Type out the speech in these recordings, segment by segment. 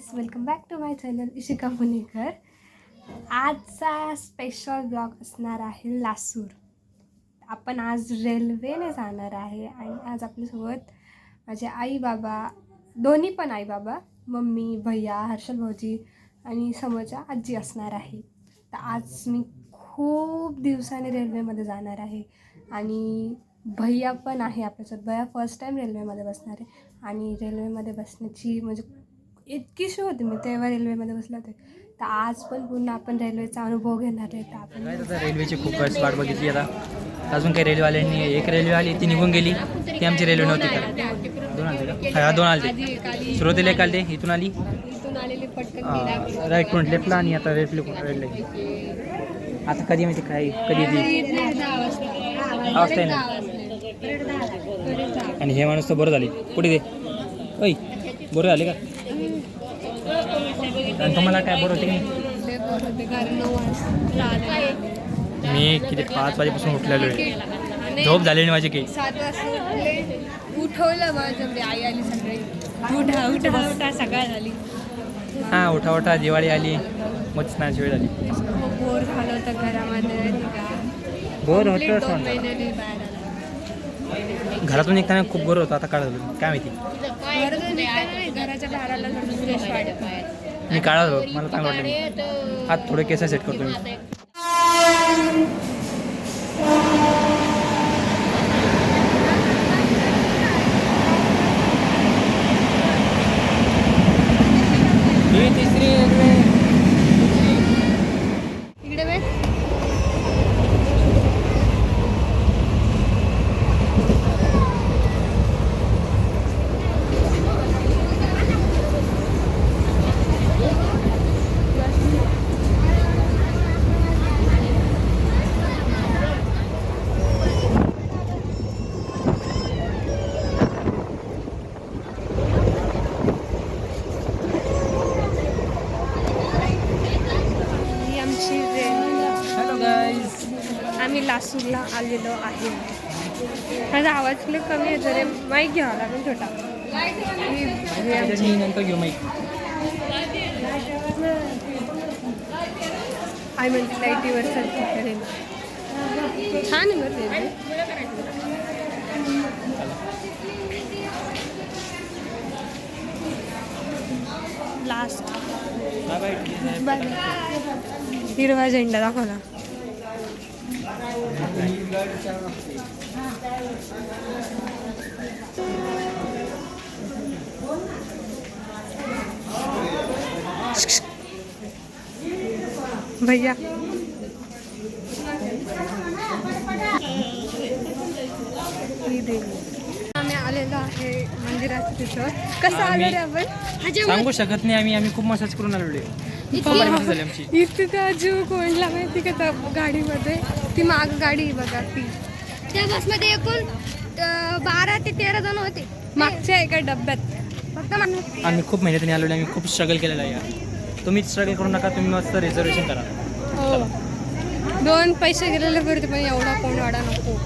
Guys, welcome back to my channel Ishika Punekar. आजचा special blog असणार आहे लासूर. आपण आज रेल्वेने जाणार आहे आणि आज आपल्यासोबत माझे आई बाबा, दोन्ही पण आई बाबा, मम्मी, भैया, हर्षल भाऊजी आणि समोरच्या आजी असणार आहे. तर आज मी खूप दिवसाने रेल्वेमध्ये जाणार आहे आणि भैया पण आहे आपल्यासोबत. भैया फर्स्ट टाईम रेल्वेमध्ये बसणार आहे आणि रेल्वेमध्ये बसण्याची म्हणजे इतकीशी होती मी तेव्हा रेल्वेमध्ये बसले होते. तर आज पण पुन्हा आपण रेल्वेचा अनुभव घेणार आहे. तर आपण रेल्वेची खूप वेळेस वाट बघितली. आता अजून काही रेल्वेवाल्यांनी, एक रेल्वे आली ती निघून गेली, ती आमची रेल्वे नव्हती. का दोन आलते सुरुवातीला एक आलते, इथून आली राईट कोण लेफ्टला आणि आता रेल्वे आता कधी माहिती काय कधी अवस्था ना. आणि हे माणूस तर बरं झाली कुठे दे ओय बरं झाले का. आणि तुम्हाला काय बरं होते की मी किती 5 वाजेपासून उठलेलो आहे. झोप झाली नाही माझी काही. 7 वाजता उठवलं माझं आई आली सगळी. उठा सकाळ झाली. हां उठा दिवाळी आली, मग स्नानाची वेळ झाली. बोर झालं होतं घरामध्ये. बोर होतं असं घरातून निघताना खूप बोर होतं. आता काढ झालं काय माहिती. घराच्या दाराला फ्रेश वाटत. मी काढा होतो, मला चांगलं वाटलं. हात थोडे केस सेट करतो मी. ही तिसरी रेल्वे इकडे बघ. आम्ही लासूरला आलेलो आहे. माझा आवाज खूप कमी येतो रे. माईक घ्यावा लागेल छोटा. नंतर घेऊ माईक. आई म्हणते लाईटीवर सरकी करेल. छान आहे बरं रेल्वे. लास्ट हिरवा झेंडा दाखवला. भैया आम्ही आलेलो आहे मंदिराच्या तिथं. कसं आलो रे आपण सांगू शकत नाही. आम्ही खूप मसाज करून आलेलो आहे. इथे त्या जीव कोणला माहिती का त्या गाडीमध्ये. ती माग गाडी बघा ती. त्या बसमध्ये एकूण 12 ते 13 जण होते मागच्या एका डब्यात. फक्त आम्ही खूप मेहनतीने आलेलो आहे. आम्ही खूप स्ट्रगल केलेलं आहे. तुम्ही स्ट्रगल करू नका. तुम्ही मस्त रिझर्वेशन करा. हो 2 पैसे गेलेले बरं, पण एवढा कोण वाडा नको.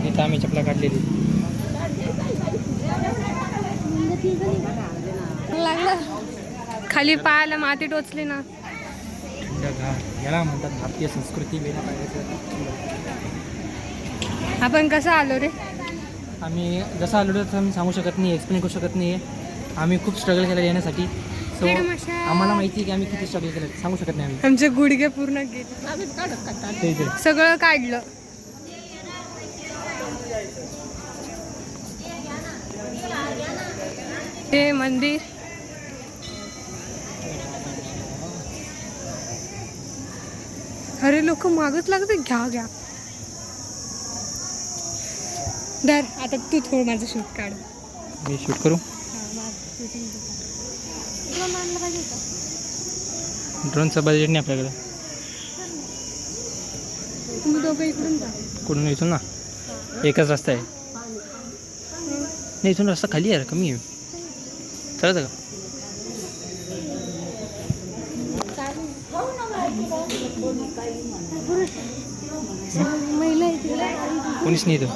इथं आम्ही चपला काढलेली. लागलं खाली पायाला माती टोचली ना. याला म्हणतात भारतीय संस्कृती. आपण कसं आलो रे. आम्ही जसं आलो तर आम्ही सांगू शकत नाही, एक्सप्लेन करू शकत नाही. आम्ही खूप स्ट्रगल केलं येण्यासाठी. सो आम्हाला माहिती आहे की आम्ही किती स्ट्रगल केलं, सांगू शकत नाही. आमचे गुडघे पूर्ण गेले. सगळं काढलं. हे मंदिर अरे लोक मागच लागते. घ्या दर. आता तू थोडं माझं शूट काढ. मी शूट करू. ड्रोनचा बजेट नाही आपल्याकडे. तुम्ही दोघं इकडून जा. कुठून इथून ना एकच रस्ता आहे. नाही इथून रस्ता खाली आहे, कमी आहे. चालतं का? महिला आहे तिला. कोणीच नाही इथं.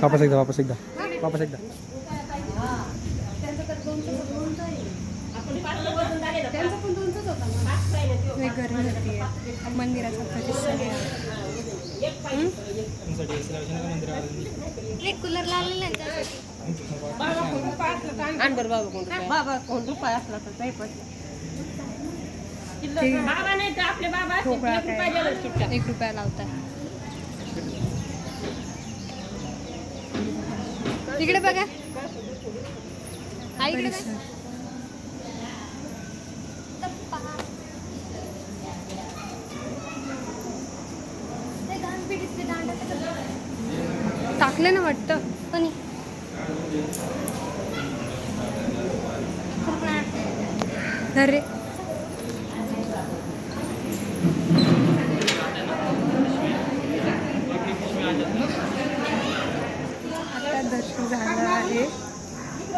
वापस एकदा वापस एकदा वापस एकदा. गरमी होती मंदिराचा परिसर. एक कूलर लावलेला आहे त्यासाठी. ₹1 लावताय. इकडे बघा. इकडे टाकले ना वाटतं. कोणी अरे आता दर्शन झालं आहे.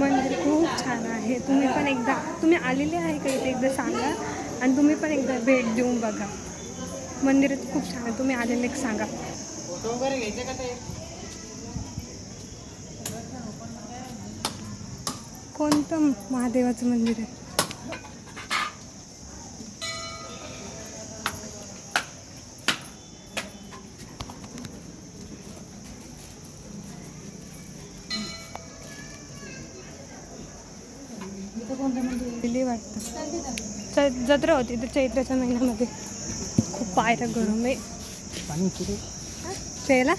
मंदिर खूप छान आहे. तुम्ही पण एकदा तुम्ही आलेले आहे का इथे एकदा सांगा आणि तुम्ही पण एकदा भेट देऊन बघा. मंदिर खूप छान आहे. तुम्ही आलेले एक सांगा. कोणतं महादेवाचं मंदिर आहे? दिली वाटतं. जत्रा होती तर चैत्राच्या महिन्यामध्ये. खूप पायऱ्या गरम आहे. प्यायला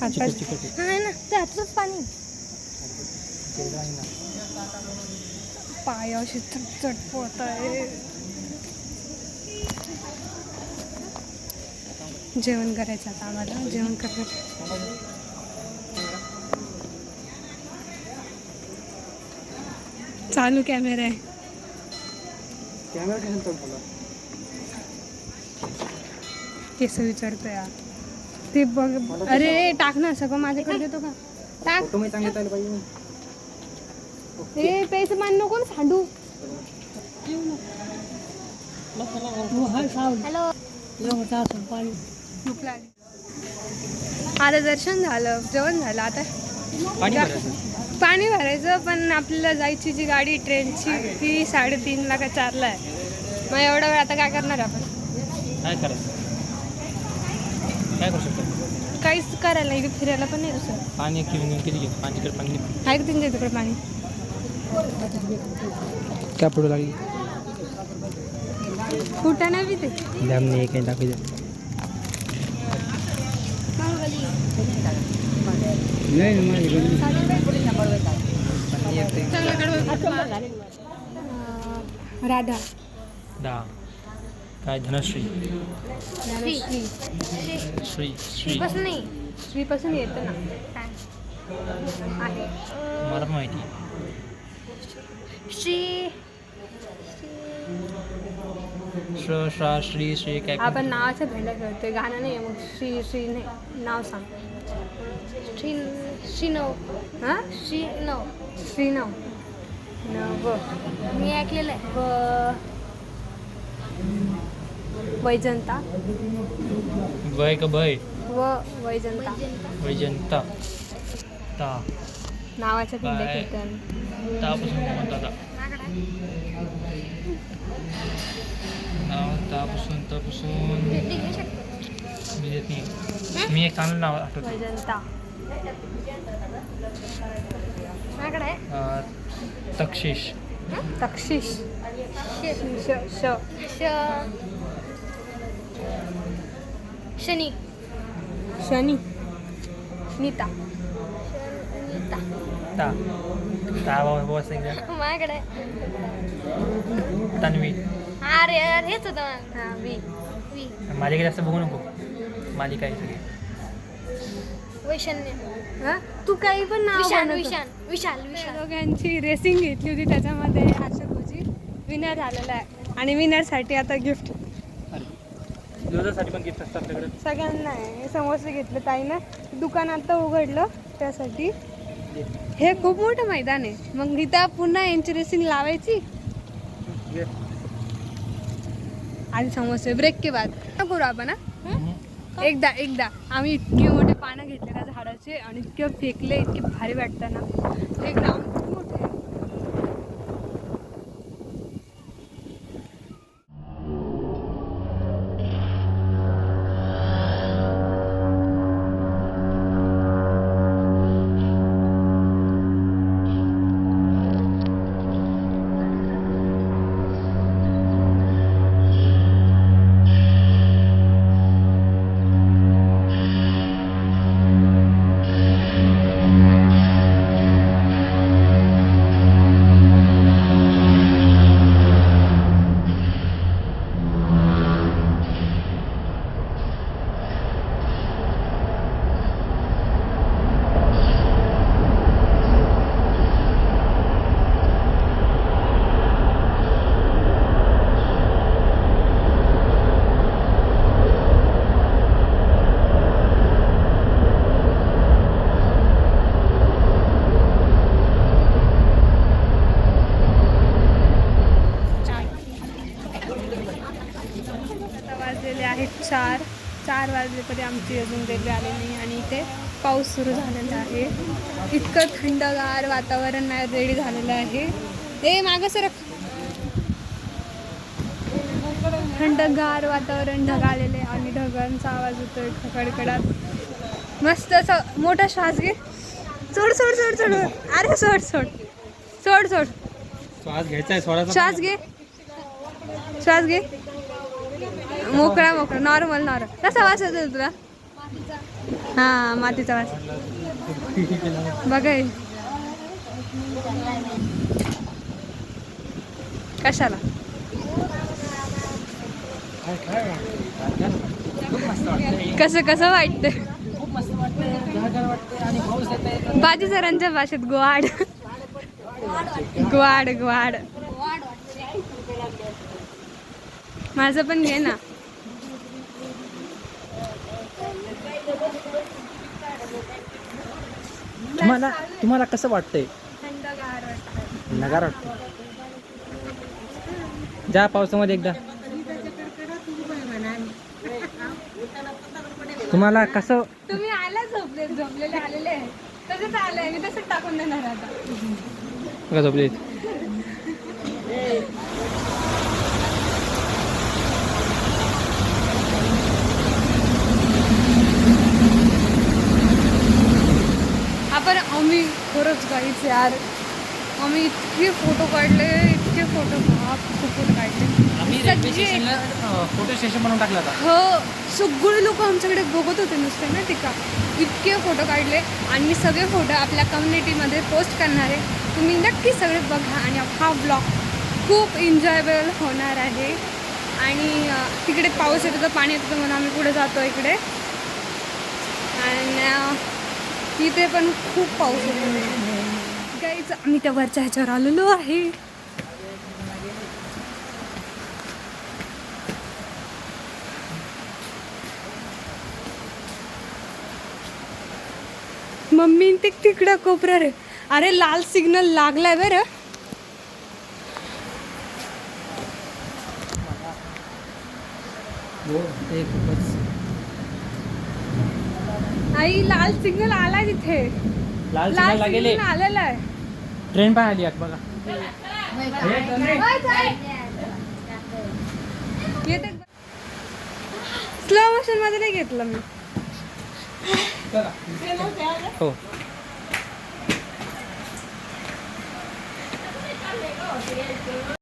आता आहे ना त्यातलंच पाणी. पाय अशी चटपट आहे. जेवण करायचं आता आम्हाला. जेवण करणार. चालू कॅमेरा आहे. केस विचारतो यार. ते बघ. अरे टाक ना सगळं माझ्याकडे देतो का? टाक. हे प्यायचं मान नको ना सांडू. हॅलो. भूक लागली. आता दर्शन झालं, जेवण झालं. आता पाणी भरायचं. पण आपल्याला जायची जी गाडी ट्रेनची ती 3:30 का 4 आहे. मग एवढा वेळ आता काय करणार आपण? काय करायचं? काय करू शकतो? काहीच करायला नाही. फिरायला पण नाही दुसरं. पाणी घेऊन किती पाणी पाणी आहे का तुमच्या तिकडे पाणी? काय पुढे लागली? कुठं नाही बी ते. डॅमने एक दाखवू द्या. राधा. काय धनश्री धनश्री. श्री श्री बस नाही. श्रीपासून येतं ना. काय? आहे. मला पण माहिती श्री श्रा श्री श्री काय आपण नावाच्या भेंड्या खेळतोय, गाणं नाही मग श्री श्री नाही, नाव सांग. श्रीनव. हां श्रीनव. श्रीनव. नव. मी ऐकलेलं आहे. वैजंता. वय का भय वैजंता. वैजंता ता नावाच्या भेंड्या काय? खेळतात. तापासून म्हणतो आता नाव तापासून तापासून भेटी घेऊ शकतो. मी देत नाही. मी एक चांगलं नाव आठवतो वैजंता. माझ्याकडे आहे. तक्षिश तक्षिश. श श शनी. शनी. नीता. नीता. ता ता बस एकदा माझ्याकडे आहे. तन्वी अरे अरे हेच होतं माझ्याकडे. हां वी. वी. मालिका जास्त बघू नको मालिका आहे सगळी वैशन्य. हां तू काही पण नाव विशाल. बनवतो. विशाल. विशाल. विशाल. दोघांची रेसिंग घेतली होती, त्याच्यामध्ये हर्षद भोजी विनर झालेला आहे आणि विनरसाठी आता गिफ्ट दिवसासाठी पण गिफ्ट असतात आपल्याकडे. सगळ्यांना आहे. समोसे घेतले ताईनं, दुकान आता उघडलं त्यासाठी. हे खूप मोठं मैदान आहे, मग इथं पुन्हा यांची रेसिंग लावायची. आणि समोसे ब्रेक के बाद करू आपण. एकदा आम्ही इतके मोठे पानं घेतले त्या झाडाचे आणि इतके फेकले, इतके भारी वाटतं ना. ते ग्राउंड खूप मोठं आहे. वाजलेले आहेत 4 वाजले तरी आमची अजून रेल्वे आली नाही आणि इथे पाऊस सुरू झालेला आहे. इतकं थंडगार वातावरण रेडी झालेलं आहे. ए मागं सरक. थंडगार वातावरण, ढग आलेले आणि ढगांचा आवाज होतोय कडकडात. मस्त असं मोठा श्वास घे. सोड सोड सोड सोड. अरे सोड सोड सोड सोड. श्वास घ्यायचा आहे स्वराचा. श्वास घे. श्वास घे. मोकळा मोकळा नॉर्मल. कसा वास येतो तुला? हां मातीचा वास. बघाय कशाला कसं कसं वाटतं? बाजी सरांच्या भाषेत ग्वाड ग्वाड ग्वाड. माझं पण घे ना. तुम्हाला कसं वाटतंय? थंडगार वाटतं. नगार वाटतं. जा पावसामध्ये एकदा. तुम्हाला कसं? तुम्ही आला झोपलेले आलेले आहे. तसंच आलंय मी, तसंच टाकून देणार आता. बघा झोपले. आपण आम्ही खरंच गाईच यार, आम्ही इतके फोटो काढले, इतके फोटो खूप फोटो काढले. आम्ही रेल्वे स्टेशनला फोटो स्टेशन म्हणून टाकला होता. हो सगळे लोक आमच्याकडे बघत होते नुसते ना टिका. इतके फोटो काढले आणि मी सगळे फोटो आपल्या कम्युनिटीमध्ये पोस्ट करणार आहे. तुम्ही नक्की सगळे बघा आणि हा ब्लॉग खूप एन्जॉयबल होणार आहे. आणि तिकडे पाऊस येत होता, पाणी येत होतं, म्हणून आम्ही पुढे जातो इकडे. आणि तिथे पण खूप पाऊस येतो गाईच. आम्ही त्या वरच्या ह्याच्यावर आलेलो आहे. मम्मी ते तिकडं कोपऱ्या रे. अरे लाल सिग्नल लागलाय बरं. आई लाल सिग्नल आलाय तिथे. लाल लाल सिग्नल गेले. सिग्नल आलेला आहे. ट्रेन पण आली आहे बघा. येते स्लो मोशन मध्ये नाही घेतलं मी. हो